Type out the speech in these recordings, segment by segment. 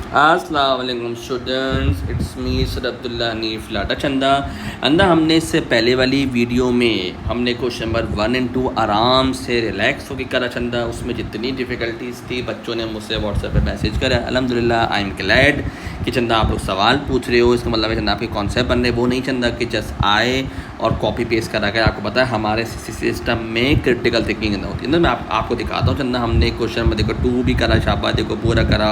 अस्सलाम वालेकुम students, it's me sir Abdullah Hanif लाटा चंदा। अंदर हमने इससे पहले वाली वीडियो में हमने क्वेश्चन नंबर 1 एंड 2 आराम से रिलैक्स होकर करा चंदा। उसमें जितनी डिफ़िकल्टीज़ थी बच्चों ने मुझसे व्हाट्सएप पे मैसेज करा। अल्हम्दुलिल्लाह आई एम ग्लैड कि चंदा आप लोग सवाल पूछ रहे हो। इसका मतलब है चंदा आपके कॉन्सेप्ट बन रहे, वो नहीं चंदा कि जस्ट आए और कॉपी पेस्ट करा गया। आपको पता है हमारे सिस्टम में क्रिटिकल थिंकिंग होती है ना। मैं आपको दिखाता हूँ चंदा। हमने क्वेश्चन नंबर देखो 2 भी करा, शाबाश देखो पूरा करा,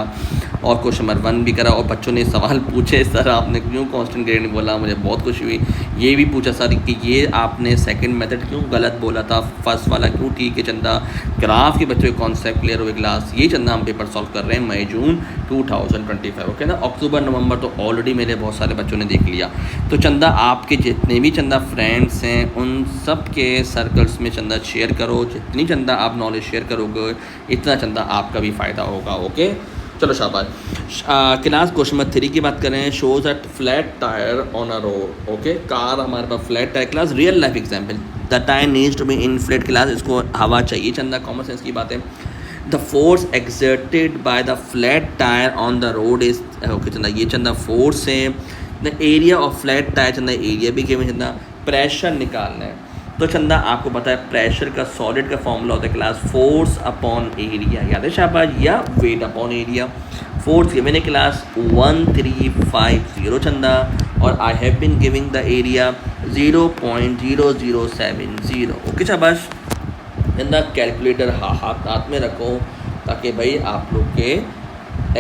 और क्वेश्चन नंबर 1 भी करा। और बच्चों ने सवाल पूछे, सर आपने क्यों कांस्टेंट ग्रेड नहीं बोला। मुझे बहुत खुशी हुई। ये भी पूछा सर कि ये आपने सेकंड मेथड क्यों गलत बोला था, फर्स्ट वाला क्यों ठीक है चंदा। ग्राफ के बच्चों के कॉन्सेप्ट क्लियर हुए क्लास। ये चंदा हम पेपर सॉल्व कर रहे हैं मई जून 2025, ओके ना। अक्टूबर नवंबर तो ऑलरेडी मेरे बहुत सारे बच्चों ने देख लिया। तो चंदा आपके जितने भी चंदा फ्रेंड्स हैं उन सब के सर्कल्स में चंदा शेयर करो। जितनी चंदा आप नॉलेज शेयर करोगे इतना चंदा आपका भी फ़ायदा होगा, ओके। चलो शाबाश। क्लास क्वेश्चन नंबर 3 की बात करें। Shows at flat tyre on a road, okay. Car हमारे पास flat tyre. Class real life example, the tyre needs to be inflate. Class इसको हवा चाहिए चंदा, कॉमन सेंस की बात है। The force exerted by the flat tyre on the road is, okay चंदा ये चंदा फोर्स है। The area of flat tyre चंदा एरिया भी गिवन चंदा। प्रेशर निकालना है तो चंदा आपको पता है प्रेशर का सॉलिड का फॉर्मूला होता है क्लास फोर्स अपॉन एरिया, याद है शाबाश, या weight upon area. Force given है क्लास 1350 चंदा, और I have been giving the area 0.0070, okay शाबाश। चंदा कैलकुलेटर हाथ में रखो ताकि भाई आप लोग के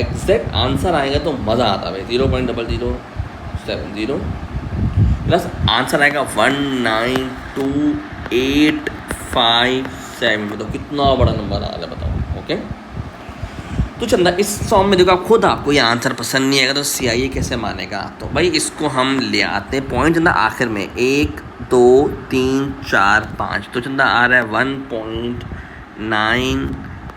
एग्जैक्ट आंसर आएगा तो मज़ा आता है भाई। 0.0070 प्लस आंसर आएगा 192,857। बताओ कितना बड़ा नंबर आ रहा है, बताओ, ओके। तो चंदा इस फॉर्म में देखो, आप खुद आपको ये आंसर पसंद नहीं आएगा तो CIE कैसे मानेगा। तो भाई इसको हम ले आते हैं पॉइंट चंदा आखिर में 1 2 3 4 5। तो चंदा आ रहा है 1.9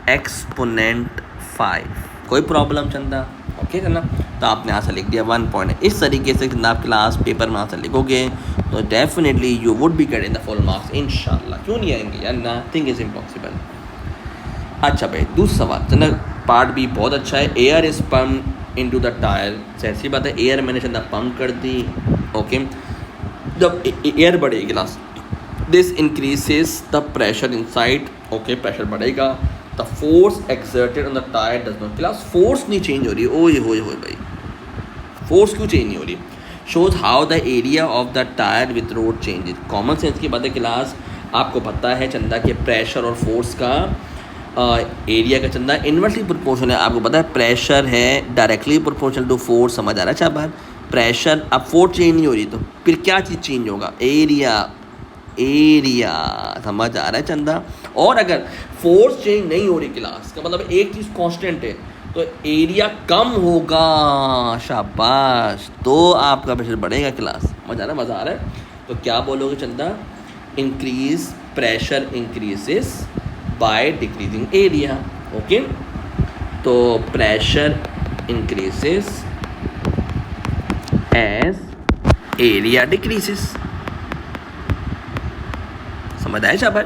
एक्सपोनेंट 5। कोई प्रॉब्लम चंदा, ओके चंदा। तो आपने आंसर लिख दिया 1 पॉइंट। इस तरीके से चंदा आप क्लास पेपर में आंसर लिखोगे तो definitely you would be getting the full marks इंशाल्लाह। क्यों नहीं आएंगे यार, नथिंग इज इम्पॉसिबल। अच्छा भाई दूसरा सवाल चंदा, पार्ट भी बहुत अच्छा है। Air is pump into the tyre. ऐसी बात है, एयर मैंने चंदा पम्प कर दी, ओके। जब एयर बढ़ेगी class, this increases the pressure inside, okay, pressure बढ़ेगा। The force exerted on the tyre does not. Class force नहीं चेंज हो रही, ओए होए होए भाई, फोर्स क्यों चेंज नहीं हो रही। Shows how the area of the tyre with road changes. Common sense की बात है क्लास, आपको पता है चंदा के प्रेशर और फोर्स का एरिया का चंदा इन्वर्सली प्रोपोर्शनल है। आपको पता है प्रेशर है डायरेक्टली प्रोपोर्शनल टू फोर्स, समझ आ रहा है चाबार। प्रेशर, अब फोर्स चेंज नहीं हो रही तो फिर क्या चीज़ चेंज होगा, एरिया। एरिया समझ आ रहा है चंदा। और अगर फोर्स चेंज नहीं हो रही क्लास का मतलब एक चीज़ कांस्टेंट है तो एरिया कम होगा, शाबाश। तो आपका प्रेशर बढ़ेगा क्लास, मज़ा आ रहा है। तो क्या बोलोगे चंदा, increase pressure increases by decreasing area, okay. तो pressure increases as area decreases, समझ आया शाबाश।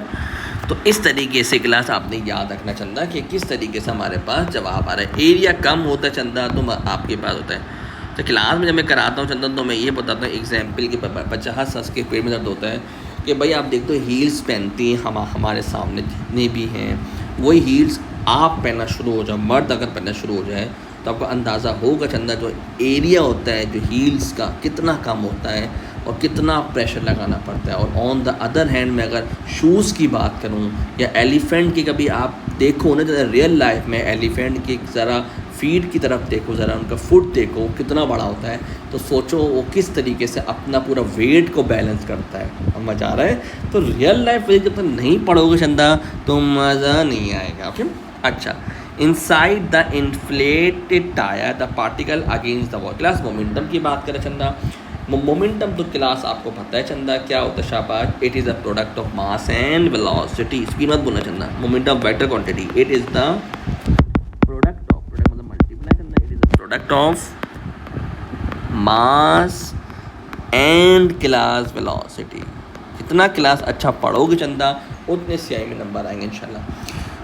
तो इस तरीके से क्लास आपने याद रखना चंदा कि किस तरीके से हमारे पास जवाब आ रहा है। एरिया कम होता है चंदा तो आपके पास होता है। तो क्लास में जब मैं कराता हूँ चंदा तो मैं ये बताता हूँ एग्जाम्पल के 50 सस के पेट में दर्द होता है कि भाई आप देखते हो हील्स पहनती हैं हमारे सामने जितने भी हैं, वही हील्स आप पहनना शुरू हो जाओ, मर्द अगर पहनना शुरू हो जाए तो आपको अंदाज़ा होगा चंदा जो एरिया होता है जो हील्स का कितना कम होता है और कितना प्रेशर लगाना पड़ता है। और ऑन द अदर हैंड में अगर शूज़ की बात करूं या एलिफेंट की, कभी आप देखो ना ज़रा रियल लाइफ में एलिफेंट की ज़रा फीट की तरफ देखो, ज़रा उनका फुट देखो कितना बड़ा होता है, तो सोचो वो किस तरीके से अपना पूरा वेट को बैलेंस करता है। अब मज़ा आ रहा है। तो रियल लाइफ जब तक नहीं पढ़ोगे चंदा तो मज़ा नहीं आएगा, ओके। अच्छा, inside the inflated tyre the particle against the wall. Class momentum की बात करें चंदा, मोमेंटम तो क्लास आपको पता है चंदा क्या होता है शाबाश, it is a product of mass and velocity. Speed मत बोलना चंदा, momentum vector quantity, it is the product मतलब मल्टीप्लाई चंदा, it is the product of mass and class velocity. जितना क्लास अच्छा पढ़ोगे चंदा उतने CI में नंबर आएंगे इंशाल्लाह।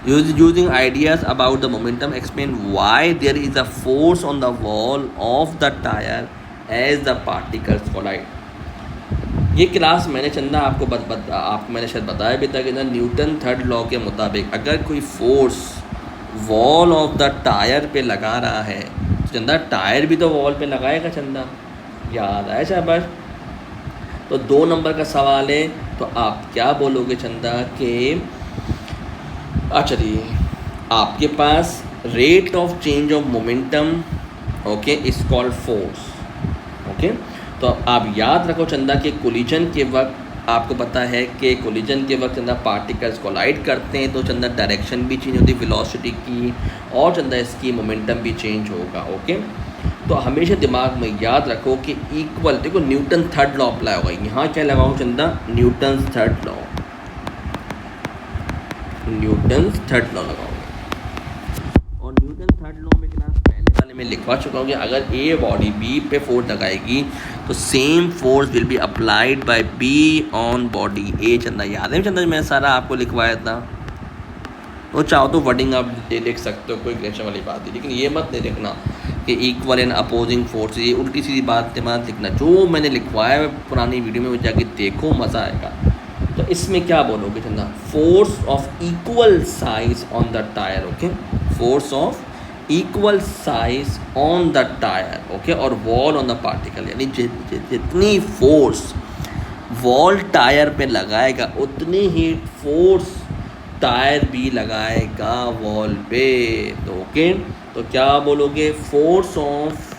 Using ideas about the momentum, explain why there is a force on the wall of the tire as the particles collide. ये class मैंने चंदा आपको मैंने शायद बताया भी था कि ना न्यूटन थर्ड लॉ के मुताबिक अगर कोई force wall of the tyre पे लगा रहा है तो चंदा टायर भी तो वॉल पे लगाएगा चंदा, याद आया शाबाश। तो 2 नंबर का सवाल है, तो आप क्या बोलोगे चंदा कि चलिए आपके पास rate of change of momentum okay is called force. Okay, तो आप याद रखो चंदा कि कोलिजन के वक्त आपको पता है कि कोलिजन के वक्त चंदा पार्टिकल्स कोलाइड करते हैं तो चंदा डायरेक्शन भी चेंज होती है वेलोसिटी की, और चंदा इसकी मोमेंटम भी चेंज होगा। ओके, तो हमेशा दिमाग में याद रखो कि इक्वल, देखो न्यूटन थर्ड लॉ अप्लाई होगा। यहाँ क्या लगाओ चंदा, Newton third law, Newton third law लगाओगे। और न्यूटन थर्ड लॉ में क्लास पहले वाले में लिखवा चुका हूँ कि अगर ए बॉडी बी पे फोर्स लगाएगी तो same force will be applied by B on body A. चंदा याद है चंदा मैंने सारा आपको लिखवाया था, तो चाहो तो वर्डिंग आप लिख सकते हो, कोई टेंशन वाली बात नहीं, लेकिन ये मत नहीं लिखना कि इक्वल एंड अपोजिंग फोर्स, ये उल्टी सीधी बात मत लिखना। जो मैंने लिखवाया है पुरानी वीडियो में जाके देखो, मज़ा आएगा। तो इसमें क्या बोलोगे चंदा, force of equal size on the tyre. Okay, force of equal size on the tyre. Okay, और वॉल ऑन द पार्टिकल, यानी जितनी फोर्स वॉल टायर पे लगाएगा उतनी ही फोर्स टायर भी लगाएगा वॉल पे। तो ओके, तो क्या बोलोगे, force of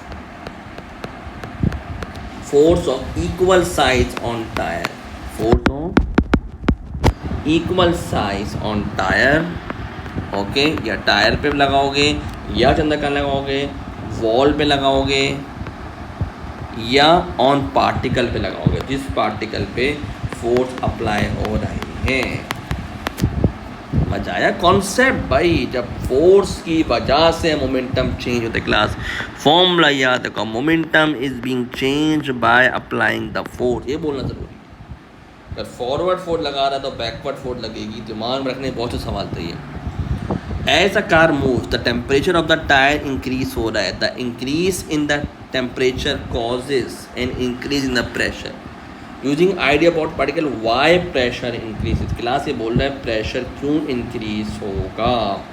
equal size on tyre, force of equal size on tyre. Okay, या टायर पे लगाओगे या चंदा कहाँ लगाओगे, वॉल पे लगाओगे या ऑन पार्टिकल पे लगाओगे, जिस पार्टिकल पे फोर्स अप्लाई हो रही है। मजा आया कॉन्सेप्ट भाई, जब फोर्स की वजह से मोमेंटम चेंज होता है। क्लास फॉर्मूला याद रखो, momentum is being change by applying the force, ये बोलना जरूरी। अगर फॉरवर्ड फोर्स लगा रहा है तो बैकवर्ड फोर्स लगेगी, दिमाग में रखने बहुत से सवाल चाहिए। As a car move the temperature of the tyre increase हो रहा है, the increase in the temperature causes an increase in the pressure. Using idea about particle why pressure increase, class ये बोल रहा है प्रेशर क्यों इंक्रीज होगा।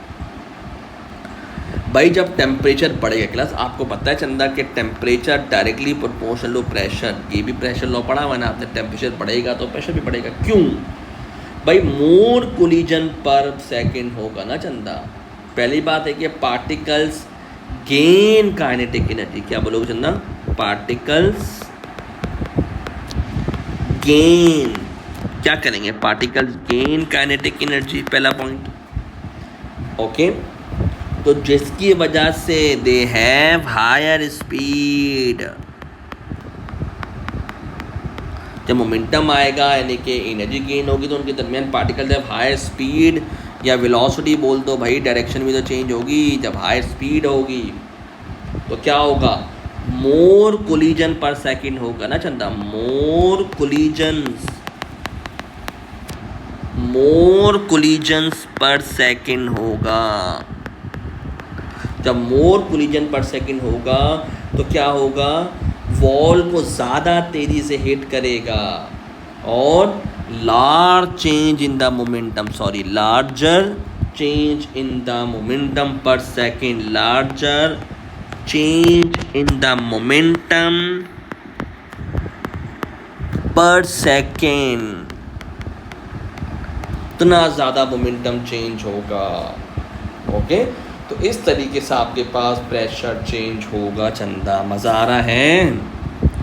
भाई जब टेम्परेचर बढ़ेगा, क्लास आपको पता है चंदा कि temperature directly proportional to pressure, ये भी प्रेशर लॉ पढ़ा हुआ है ना आपने, टेम्परेचर बढ़ेगा तो प्रेशर भी बढ़ेगा। क्यों भाई, मोर कोलिजन पर सेकंड होगा ना चंदा। पहली बात है कि पार्टिकल्स गेन काइनेटिक एनर्जी, क्या बोलोगे चंदा, पार्टिकल्स गेन, क्या करेंगे, पार्टिकल्स गेन काइनेटिक एनर्जी, पहला पॉइंट। ओके, तो जिसकी वजह से दे हैव हायर स्पीड, जब मोमेंटम आएगा यानी कि एनर्जी गेन होगी तो उनके दरमियान पार्टिकल जब हायर स्पीड या वेलोसिटी बोल दो भाई, डायरेक्शन भी तो चेंज होगी। जब हायर स्पीड होगी तो क्या होगा, मोर कोलिजन पर सेकंड होगा ना चंदा, मोर कोलिजन्स पर सेकंड होगा। जब मोर कोलिजन पर सेकंड होगा तो क्या होगा, वॉल को ज़्यादा तेज़ी से हिट करेगा और larger change in the momentum per second, larger change in the momentum per second, इतना ज़्यादा मोमेंटम चेंज होगा। ओके, तो इस तरीके से आपके पास प्रेशर चेंज होगा चंदा। मज़ा आ रहा है,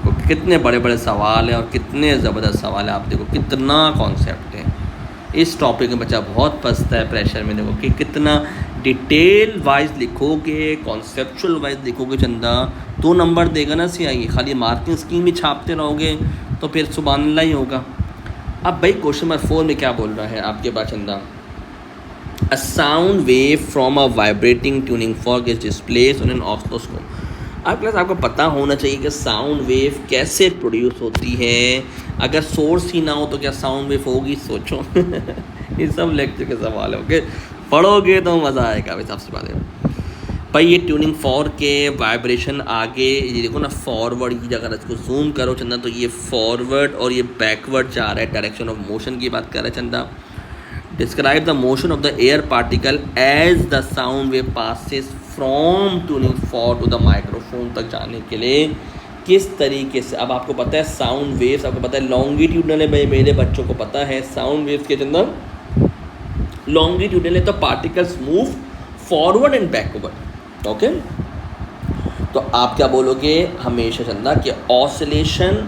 तो कितने बड़े बड़े सवाल हैं और कितने ज़बरदस्त सवाल है, आप देखो कितना कॉन्सेप्ट है इस टॉपिक में। बच्चा बहुत फंसता है प्रेशर में, देखो कि कितना डिटेल वाइज लिखोगे, कॉन्सेप्चुअल वाइज लिखोगे चंदा, 2 नंबर देगा ना CIE। खाली मार्किंग स्कीम भी छापते रहोगे तो फिर सुभान अल्लाह ही होगा। अब भाई क्वेश्चन नंबर 4 में क्या बोल रहा है आपके पास चंदा, A sound wave from a vibrating tuning fork is displaced on an oscilloscope। आपको पता होना चाहिए कि साउंड वेव कैसे प्रोड्यूस होती है। अगर सोर्स ही ना हो तो क्या साउंड वेव होगी, सोचो। ये सब लेक्चर के सवाल है। ओके, पढ़ोगे तो मज़ा आएगा भाई, सबसे बात है भाई। ये ट्यूनिंग फॉर के वाइब्रेशन आगे, ये देखो ना फॉरवर्ड की जगह इसको जूम करो चंदा, तो ये फॉरवर्ड और ये बैकवर्ड जा रहा है, डायरेक्शन ऑफ मोशन की बात कर रहा है Chanda. Describe the motion of the air particle as the sound wave passes from tuning fork to the microphone तक जाने के लिए किस तरीके से। अब आपको पता है साउंड वेव्स, आपको पता है लॉन्गिट्यूडनल है भाई, मेरे बच्चों को पता है साउंड वेव्स के चंदा लॉन्गिट्यूडनल है, तो particles move forward and backward. Okay, तो आप क्या बोलोगे हमेशा चंदा कि ऑसिलेशन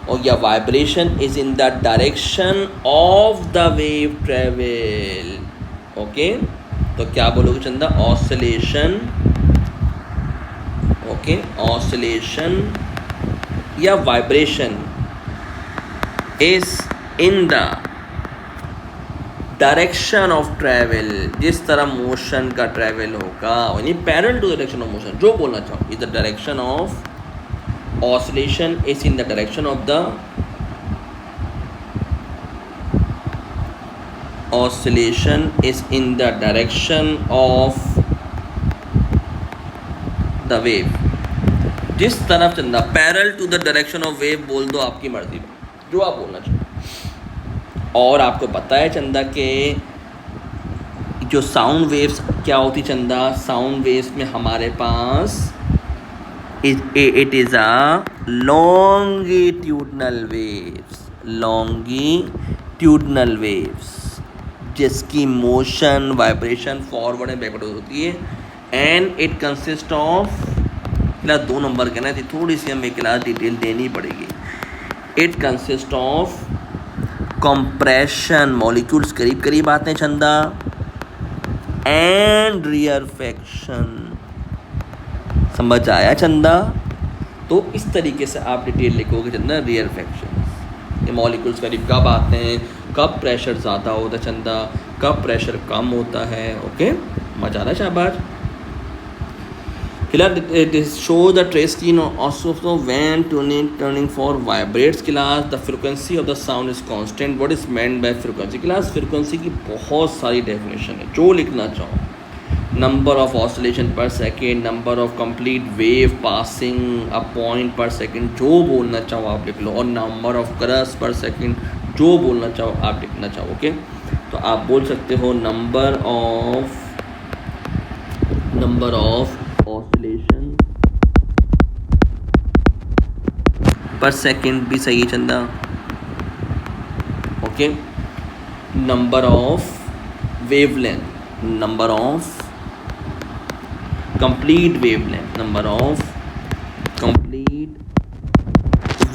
और या vibration is in the direction of the wave travel. Okay, तो क्या बोलोगे चंदा, ऑसिलेशन, ओके, ऑसिलेशन या vibration is in the direction of travel, जिस तरह मोशन का ट्रैवल होगा, यानी parallel to the direction of motion, जो बोलना चाहो is the direction of oscillation is in the direction of the oscillation is in the direction of the wave, जिस तरफ Chanda parallel to the direction of wave बोल दो, आपकी मर्जी में जो आप बोलना चाहो। और आपको पता है चंदा के जो साउंड वेव्स क्या होती चंदा, साउंड वेव्स में हमारे पास it is a longitudinal waves, longitudinal waves जिसकी motion vibration forward and backward होती है, and it consist of, class 2 number के ना थी, थोड़ी सी हमें क्लास डिटेल देनी पड़ेगी। It consist of compression, molecules करीब करीब आते हैं चंदा, एंड रियरफेक्शन। समझ आया चंदा? तो इस तरीके से आप डिटेल लिखोगे चंदा, रियरफेक्शन, ये मॉलिक्यूल्स करीब कब आते हैं, कब प्रेशर ज़्यादा होता है चंदा, कब प्रेशर कम होता है। ओके, मजा आ रहा है, शाबाश। show the trace key also when tuning for vibrates class, the frequency of the sound is constant. What is meant by frequency class? frequency की बहुत सारी definition है, जो लिखना चाहो, number of oscillation per second, number of complete wave passing a point per second, जो बोलना चाहो आप लिख लो, और number of crust per second, जो बोलना चाहो आप लिखना चाहो। ओके, तो आप बोल सकते हो number of oscillation per second भी सही है चंदा। Okay, number of wavelength, number of complete wavelength, number of complete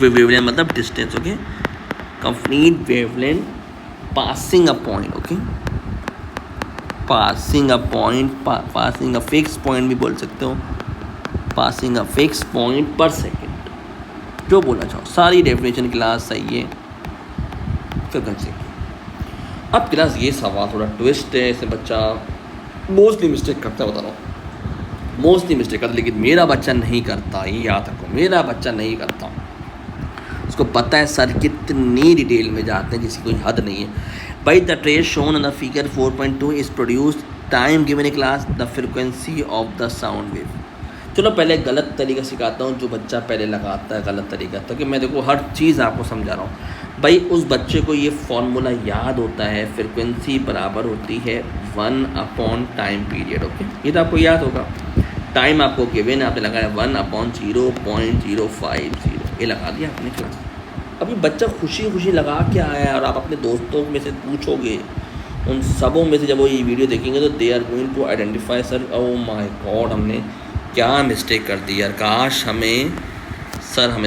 wavelength मतलब distance. Okay, complete wavelength passing a point. Okay, passing a point, passing a fix point भी बोल सकते हो, passing a fix point per second, जो बोलना चाहो, सारी definition class सही है। फ्रीक्वेंसी अब क्लास ये सवाल थोड़ा ट्विस्ट है, इसमें बच्चा मोस्टली मिस्टेक करता है, बता रहा हूँ मोस्टली मिस्टेक करता, लेकिन मेरा बच्चा नहीं करता, ये याद रखो, मेरा बच्चा नहीं करता, उसको पता है सर कितनी डिटेल में जाते हैं जिसकी कोई हद नहीं है। By the trace shown in the figure 4.2 is produced time given a class the frequency of the sound wave। चलो पहले गलत तरीका सिखाता हूँ, जो बच्चा पहले लगाता है गलत तरीका, ताकि मैं देखो हर चीज़ आपको समझा रहा हूँ भाई। उस बच्चे को ये फॉर्मूला याद होता है, फ्रिक्वेंसी बराबर होती है 1/टाइम पीरियड। ओके, ये तो आपको याद होगा। टाइम आपको गिवन है, आपने लगाया 1/0.050, ये लगा दिया आपने क्लास। अभी बच्चा खुशी खुशी लगा के आया है, और आप अपने दोस्तों में से पूछोगे, उन सबों में से जब वो ये वीडियो देखेंगे तो they are going to identify, sir oh my God हमने क्या मिस्टेक कर दी यार, काश हमें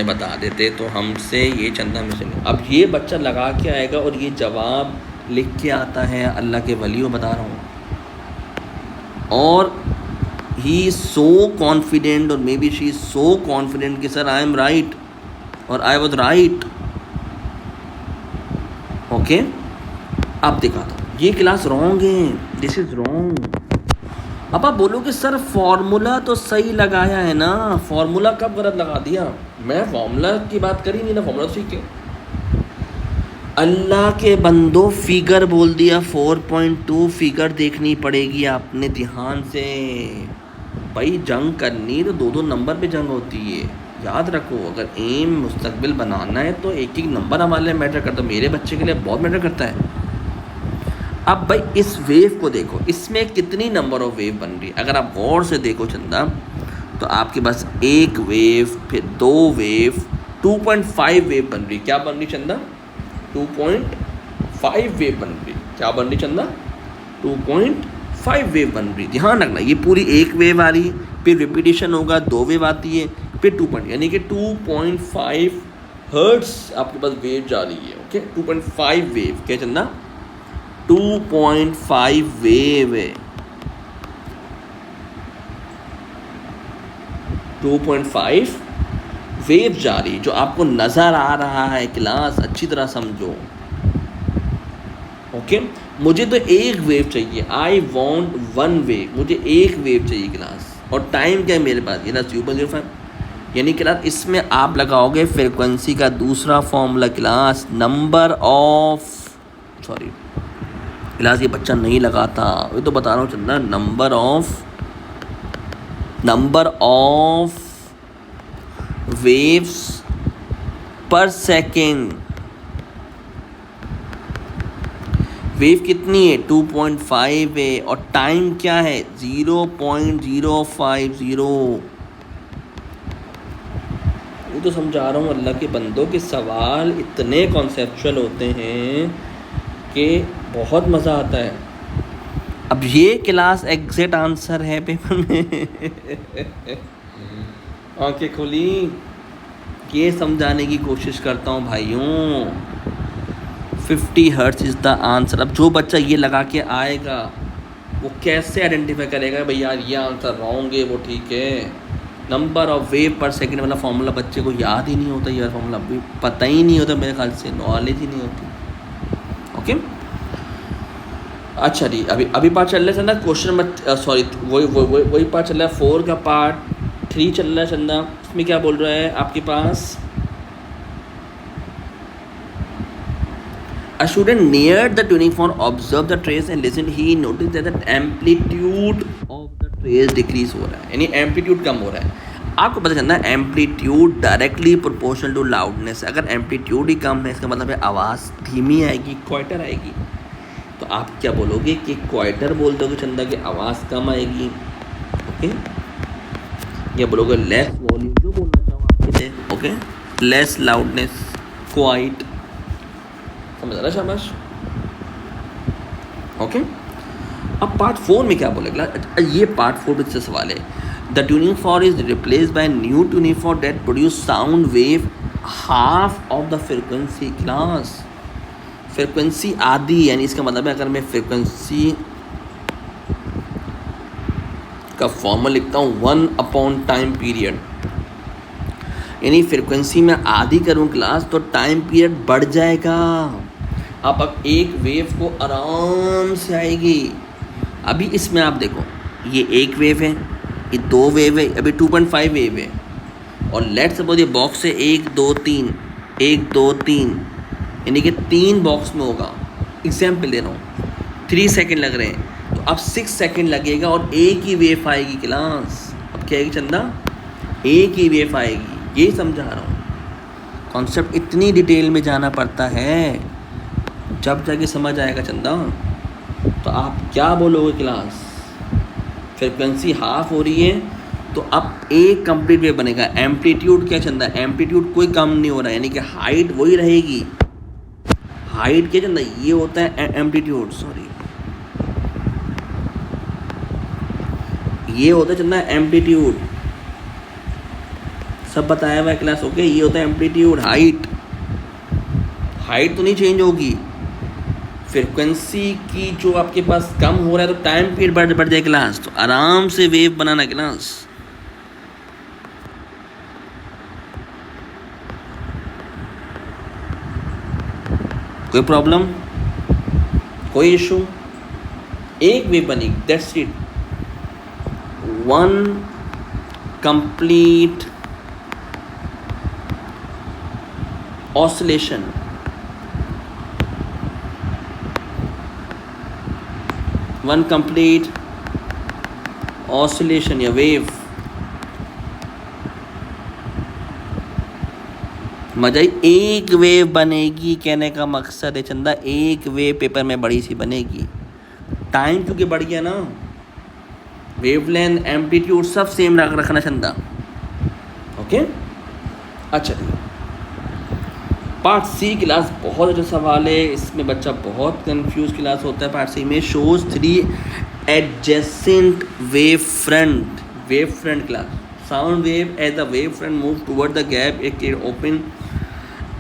बता देते तो हमसे ये चंदा मिशन। अब ये बच्चा लगा के आएगा और ये जवाब लिख के आता है, अल्लाह के वलियों बता रहा हूँ, और ही इज़ सो कॉन्फिडेंट, और may be she is so confident कि सर आई एम राइट और आई वॉज राइट। ओके, अब दिखाता हूँ, ये क्लास रॉन्ग है, दिस इज रॉन्ग। अब आप बोलोगे सर फॉर्मूला तो सही लगाया है ना, फॉर्मूला कब गलत लगा दिया? मैं फॉर्मूला की बात करी नहीं ना, फॉर्मूला ठीक है। अल्लाह के बंदो फिगर बोल दिया 4.2, फिगर देखनी पड़ेगी आपने ध्यान से। भाई जंग करनी तो दो दो नंबर पे जंग होती है, याद रखो। अगर एम मुस्तकबिल बनाना है तो एक एक नंबर हमारे लिए मैटर करता है, मेरे बच्चे के लिए बहुत मैटर करता है। अब भाई इस वेव को देखो, इसमें कितनी नंबर ऑफ वेव बन रही है। अगर आप गौर से देखो चंदा, तो आपके पास एक वेव, फिर दो वेव, 2.5 वेव बन रही। क्या बन रही चंदा? 2.5 वेव बन रही। क्या बन रही चंदा? 2.5 वेव बन रही। ध्यान रखना, ये पूरी एक वेव आ रही, फिर रिपीटेशन होगा, दो वेव आती है, फिर 2 यानी कि 2.5 हर्ट्स आपके पास वेव जा रही है। Okay, 2.5 wave. क्या चंदा? 2.5 वेव है। 2.5 वेव जारी जो आपको नज़र आ रहा है। क्लास अच्छी तरह समझो। ओके, मुझे तो एक वेव चाहिए। आई वॉन्ट वन वेव, मुझे एक वेव चाहिए क्लास। और टाइम क्या है मेरे पास? ये ना 0.05, यानी क्लास इसमें आप लगाओगे फ्रिक्वेंसी का दूसरा formula class, number of, sorry class ये बच्चा नहीं लगाता, ये तो बता रहा हूँ चंदा, नंबर ऑफ वेव्स पर सेकेंड। वेव कितनी है? 2.5 है, और टाइम क्या है? 0.050। ये तो समझा रहा हूँ अल्लाह के बंदों के सवाल इतने कॉन्सेप्चुअल होते हैं कि बहुत मज़ा आता है। अब ये क्लास एग्जैक्ट आंसर है पेपर में। आंखें खुली, ये समझाने की कोशिश करता हूँ भाइयों। 50 हर्ट्ज इज़ द आंसर। अब जो बच्चा ये लगा के आएगा वो कैसे आइडेंटिफाई करेगा भाई यार ये आंसर रॉन्ग है, वो ठीक है। नंबर ऑफ वेव पर सेकंड वाला फॉर्मूला बच्चे को याद ही नहीं होता, यार फॉर्मूला भी पता ही नहीं होता, मेरे ख्याल से नॉलेज ही नहीं होती। ओके, अच्छा जी, अभी पार्ट चल रहा है ना, क्वेश्चन नंबर, सॉरी वही पार्ट चल रहा है, 4 का पार्ट 3 चल रहा है चंदा। इसमें क्या बोल रहा है आपके पास? A student neared the tuning fork, observed the trace and listened. He noticed that the amplitude of the trace decrease हो रहा है, यानी एम्पलीट्यूड कम हो रहा है। आपको पता चलना है amplitude directly proportional to loudness. अगर एम्पलीट्यूड ही कम है इसका मतलब है आवाज़ धीमी आएगी, क्वाइटर आएगी। तो आप क्या बोलोगे कि क्वाइटर बोल दोगे चंदा कि आवाज़ कम आएगी। ओके, या बोलोगे लेस वॉल्यूम, जो बोलना चाहो आपके लिए। ओके, लेस लाउडनेस, क्वाइट, समझ रहा? शाबाश। ओके, अब पार्ट 4 में क्या बोलेगा? ये पार्ट 4 में से सवाल है। The tuning fork is replace by new tuning fork that produce sound wave half of the frequency. Class frequency आधी, यानी इसका मतलब है अगर मैं फ्रिक्वेंसी का फॉर्मूला लिखता हूँ 1 टाइम पीरियड, यानी फ्रिक्वेंसी में आधी करूँ क्लास तो टाइम पीरियड बढ़ जाएगा। अब एक वेव को आराम से आएगी। अभी इसमें आप देखो, ये एक वेव है, ये दो वेव है, अभी 2.5 वेव है, और लेट सपोज ये बॉक्स है 1 2 3, 1 2 3, यानी कि 3 बॉक्स में होगा। एग्जाम्पल दे रहा हूँ, 3 सेकेंड लग रहे हैं, तो अब 6 सेकेंड लगेगा और एक ही वेव आएगी क्लास। अब क्या आएगी चंदा? एक ही वेव आएगी। ये समझा रहा हूँ, कॉन्सेप्ट इतनी डिटेल में जाना पड़ता है, जब जाके समझ आएगा चंदा। तो आप क्या बोलोगे क्लास? फ्रिक्वेंसी हाफ हो रही है तो अब एक कंप्लीट वेव बनेगा। एम्पलीट्यूड क्या चंदा? एम्पलीट्यूड कोई कम नहीं हो रहा है, यानी कि हाइट वही रहेगी। हाइट क्या चंदा? ये होता है एम्पलीट्यूड, सॉरी ये होता है चंदा एम्पलीट्यूड। सब बताया हुआ है क्लास। ओके, ये होता है एम्पलीट्यूड। हाइट तो नहीं चेंज होगी। फ्रिक्वेंसी की जो आपके पास कम हो रहा है तो टाइम पीरियड बढ़ जाए क्लास। तो आराम से वेव बनाना क्लास। कोई प्रॉब्लम, कोई इशू? एक वेव बनी, that's it. 1 complete oscillation one complete oscillation या वेव। मजा ही एक वेव बनेगी, कहने का मकसद है चंदा एक वेव पेपर में बड़ी सी बनेगी। टाइम क्योंकि बढ़ गया ना, वेवलेंथ एम्पलीट्यूड सब सेम रखना चंदा। ओके अच्छा ठीक है। पार्ट सी क्लास बहुत अच्छा सवाल है, इसमें बच्चा बहुत कंफ्यूज क्लास होता है। पार्ट सी में shows 3 adjacent wave front class sound wave as the wave front move toward the gap it open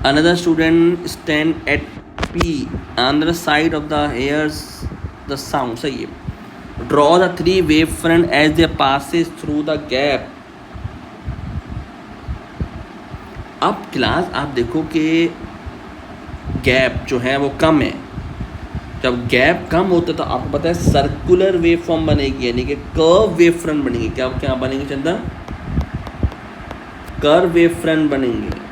another student stand at P on the side of the hears the sound। सही है। draw the 3 wave front as they passes through the gap। अब class आप देखो कि gap जो है वो कम है। जब गैप कम होता है तो आपको पता है सर्कुलर वेव फॉर्म बनेगी, यानी कि कर्व वेव फ्रंट बनेगी। क्या क्या बनेंगे चंदा? कर्व वेव फ्रंट बनेंगे।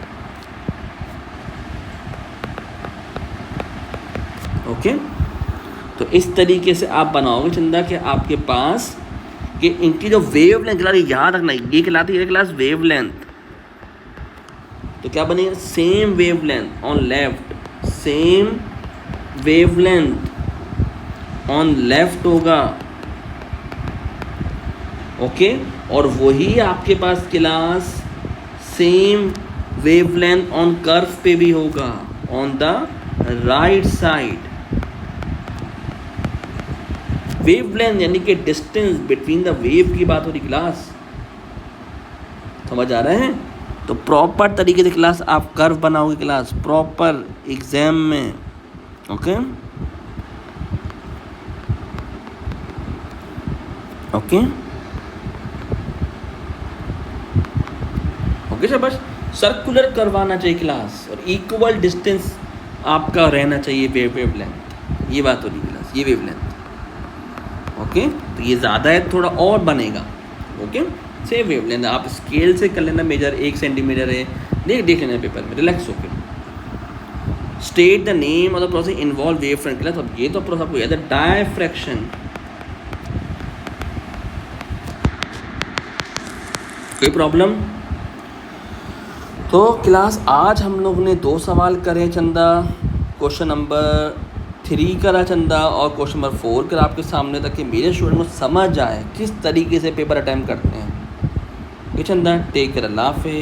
ओके तो इस तरीके से आप बनाओगे चंदा कि आपके पास कि इनकी जो वेव लेंथ, याद रखना ये कहलाती है क्लास वेव लेंथ। तो क्या बनेगा? Same wave length on left, same wave length on left होगा। ओके और वही आपके पास class same wave length on curve पे भी होगा, on the right side. Wavelength यानी कि डिस्टेंस बिटवीन द वेव की बात हो रही क्लास, समझ आ रहा है? तो प्रॉपर तरीके से क्लास आप कर्व बनाओगे क्लास प्रॉपर एग्जाम में। ओके ओके ओके सर, बस सर्कुलर करवाना चाहिए क्लास और इक्वल डिस्टेंस आपका रहना चाहिए वेव लेंथ। ये बात हो रही क्लास, ये वेव लेंथ। ओके तो ये ज़्यादा है, थोड़ा और बनेगा। ओके सेम वेव लेंथ आप स्केल से कर लेना मेजर, 1 सेंटीमीटर है, देख लेना पेपर में, रिलैक्स होके। State the name of the process involve wave front class. अब ये तो प्रोसेस आपको याद है, डायफ्रैक्शन। कोई प्रॉब्लम? तो क्लास आज हम लोग ने 2 सवाल करे चंदा, क्वेश्चन नंबर 3 करा चंदा और क्वेश्चन नंबर 4 कर आपके सामने, ताकि मेरे स्टूडेंट को समझ आए किस तरीके से पेपर अटेम्प्ट करते हैं। ये चंदा टेक केयर, अल्लाह हाफ़िज़।